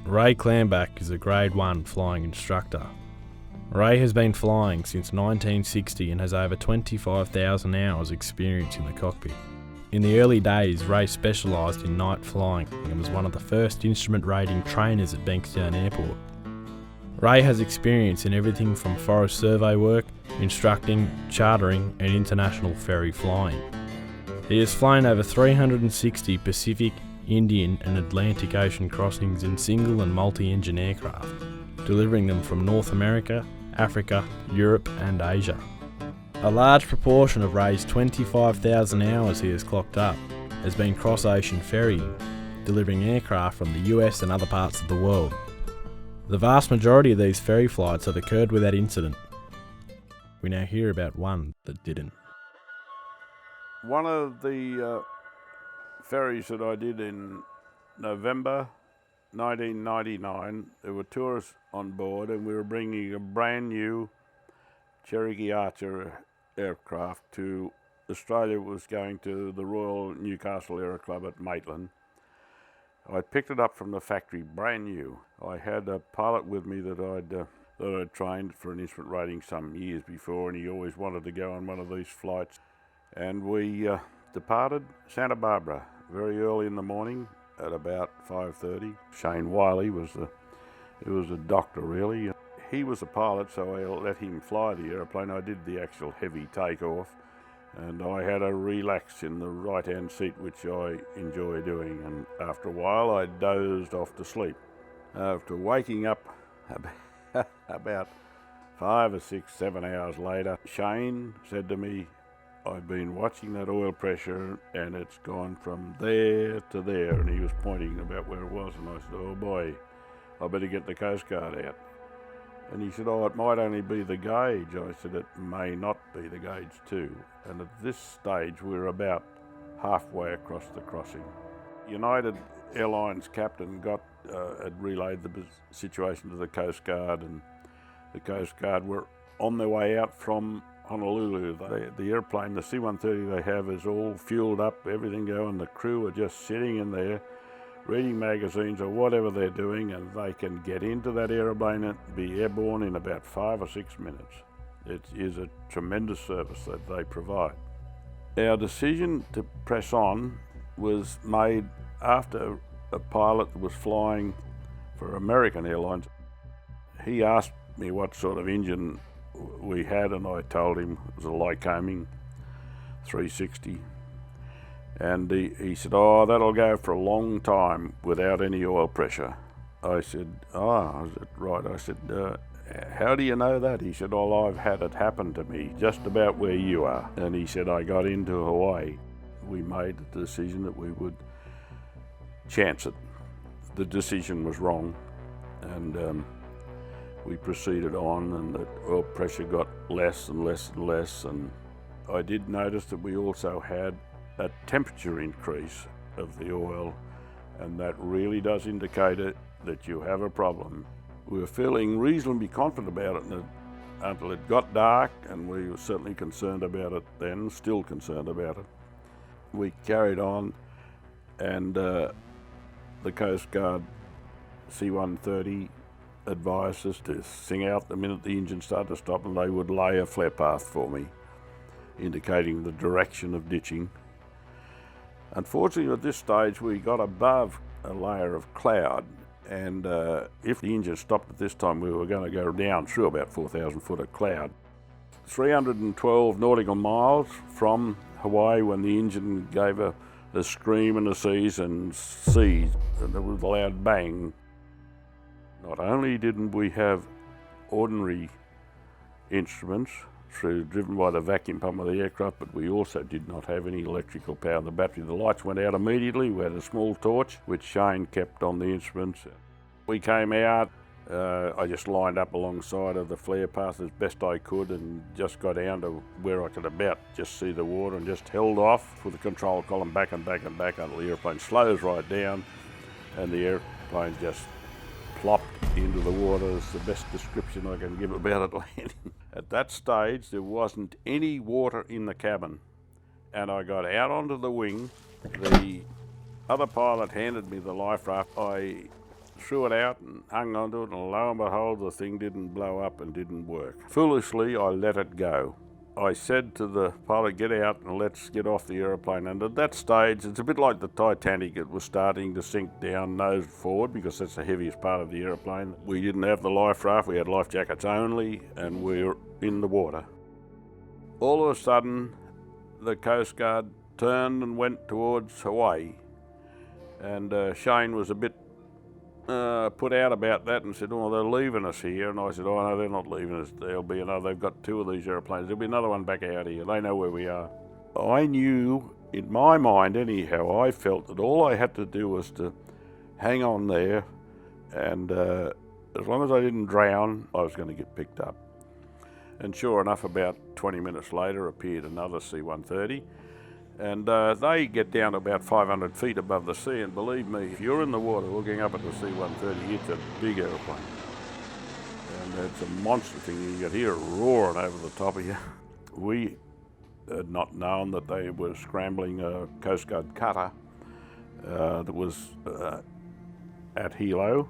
Ray Clamback is a Grade 1 flying instructor. Ray has been flying since 1960 and has over 25,000 hours experience in the cockpit. In the early days, Ray specialised in night flying and was one of the first instrument rating trainers at Bankstown Airport. Ray has experience in everything from forest survey work, instructing, chartering and international ferry flying. He has flown over 360 Pacific, Indian and Atlantic Ocean crossings in single and multi-engine aircraft, delivering them from North America, Africa, Europe and Asia. A large proportion of Ray's 25,000 hours he has clocked up has been cross-ocean ferrying, delivering aircraft from the US and other parts of the world. The vast majority of these ferry flights have occurred without incident. We now hear about one that didn't. One of the ferries that I did in November 1999, there were tourists on board and we were bringing a brand new Cherokee Archer aircraft to Australia. It was going to the Royal Newcastle Aero Club at Maitland. I picked it up from the factory, brand new. I had a pilot with me that I'd trained for an instrument rating some years before, and he always wanted to go on one of these flights. And we departed Santa Barbara very early in the morning at about 5:30. Shane Wiley was a doctor really. He was a pilot, so I let him fly the aeroplane. I did the actual heavy takeoff, and I had a relax in the right-hand seat, which I enjoy doing. And after a while, I dozed off to sleep. After waking up about 5 or 6, 7 hours later, Shane said to me, "I've been watching that oil pressure and it's gone from there to there," and he was pointing about where it was, and I said, "Oh boy, I better get the Coast Guard out." And he said, "Oh, it might only be the gauge." I said, "It may not be the gauge too." And at this stage, we're about halfway across the crossing. United Airlines captain had relayed the situation to the Coast Guard, and the Coast Guard were on their way out from Honolulu. The airplane, the C-130 they have, is all fueled up, everything going. The crew are just sitting in there reading magazines or whatever they're doing, and they can get into that aeroplane and be airborne in about 5 or 6 minutes. It is a tremendous service that they provide. Our decision to press on was made after a pilot was flying for American Airlines. He asked me what sort of engine we had, and I told him it was a Lycoming 360. And he said, "Oh, that'll go for a long time without any oil pressure." I said, "Oh, is it right?" I said, "How do you know that?" He said, "Well, I've had it happen to me just about where you are." And he said, "I got into Hawaii." We made the decision that we would chance it. The decision was wrong, and we proceeded on, and the oil pressure got less and less and less. And I did notice that we also had a temperature increase of the oil, and that really does indicate that you have a problem. We were feeling reasonably confident about it until it got dark, and we were certainly concerned about it then, still concerned about it. We carried on, and the Coast Guard C-130 advised us to sing out the minute the engine started to stop, and they would lay a flare path for me, indicating the direction of ditching. Unfortunately, at this stage, we got above a layer of cloud, and if the engine stopped at this time, we were going to go down through about 4,000 foot of cloud. 312 nautical miles from Hawaii when the engine gave a scream in the seas, and there was a loud bang. Not only didn't we have ordinary instruments driven by the vacuum pump of the aircraft, but we also did not have any electrical power in the battery. The lights went out immediately. We had a small torch, which Shane kept on the instruments. We came out. I just lined up alongside of the flare path as best I could, and just got down to where I could about just see the water, and just held off with the control column back and back and back until the airplane slows right down, and the airplane just plopped into the water. Is the best description I can give about it landing. At that stage, there wasn't any water in the cabin, and I got out onto the wing. The other pilot handed me the life raft. I threw it out and hung onto it, and lo and behold, the thing didn't blow up and didn't work. Foolishly, I let it go. I said to the pilot, get out and let's get off the aeroplane. And at that stage, it's a bit like the Titanic. It was starting to sink down, nose forward, because that's the heaviest part of the aeroplane. We didn't have the life raft, we had life jackets only, and we were in the water. All of a sudden, the Coast Guard turned and went towards Hawaii. And Shane was a bit put out about that and said, oh, they're leaving us here. And I said, oh, no, they're not leaving us. There'll be another, they've got 2 of these airplanes. There'll be another one back out here. They know where we are. I knew, in my mind anyhow, I felt that all I had to do was to hang on there, and as long as I didn't drown, I was going to get picked up. And sure enough, about 20 minutes later appeared another C-130. And they get down about 500 feet above the sea, and believe me, if you're in the water looking up at the C-130, it's a big aeroplane. And it's a monster thing. You could hear it roaring over the top of you. We had not known that they were scrambling a Coast Guard cutter that was at Hilo,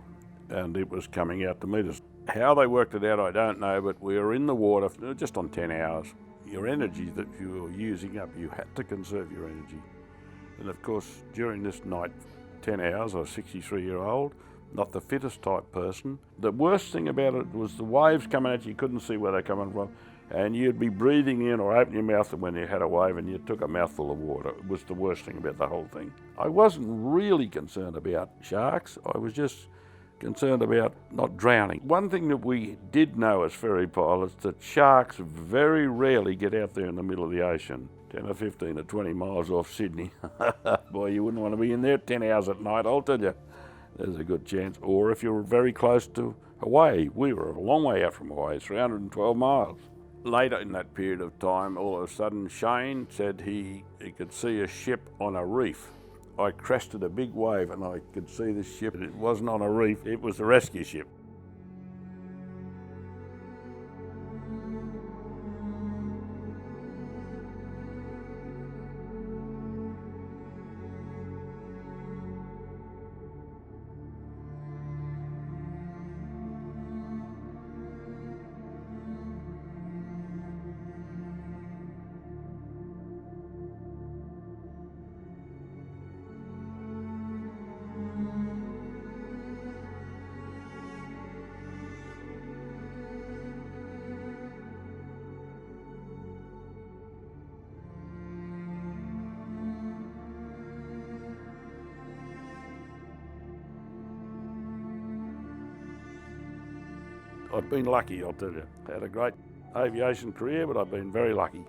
and it was coming out to meet us. How they worked it out, I don't know, but we were in the water just on 10 hours. Your energy that you were using up, you had to conserve your energy. And of course, during this night, 10 hours, I was 63-year-old, not the fittest type person. The worst thing about it was the waves coming at you, you couldn't see where they're coming from, and you'd be breathing in or opening your mouth when you had a wave and you took a mouthful of water. It was the worst thing about the whole thing. I wasn't really concerned about sharks, I was just concerned about not drowning. One thing that we did know as ferry pilots, that sharks very rarely get out there in the middle of the ocean, 10 or 15 or 20 miles off Sydney. Boy, you wouldn't want to be in there 10 hours at night, I'll tell you. There's a good chance. Or if you're very close to Hawaii. We were a long way out from Hawaii, 312 miles. Later in that period of time, all of a sudden, Shane said he could see a ship on a reef. I crested a big wave and I could see this ship. It wasn't on a reef, it was a rescue ship. I've been lucky, I'll tell you. Had a great aviation career, but I've been very lucky.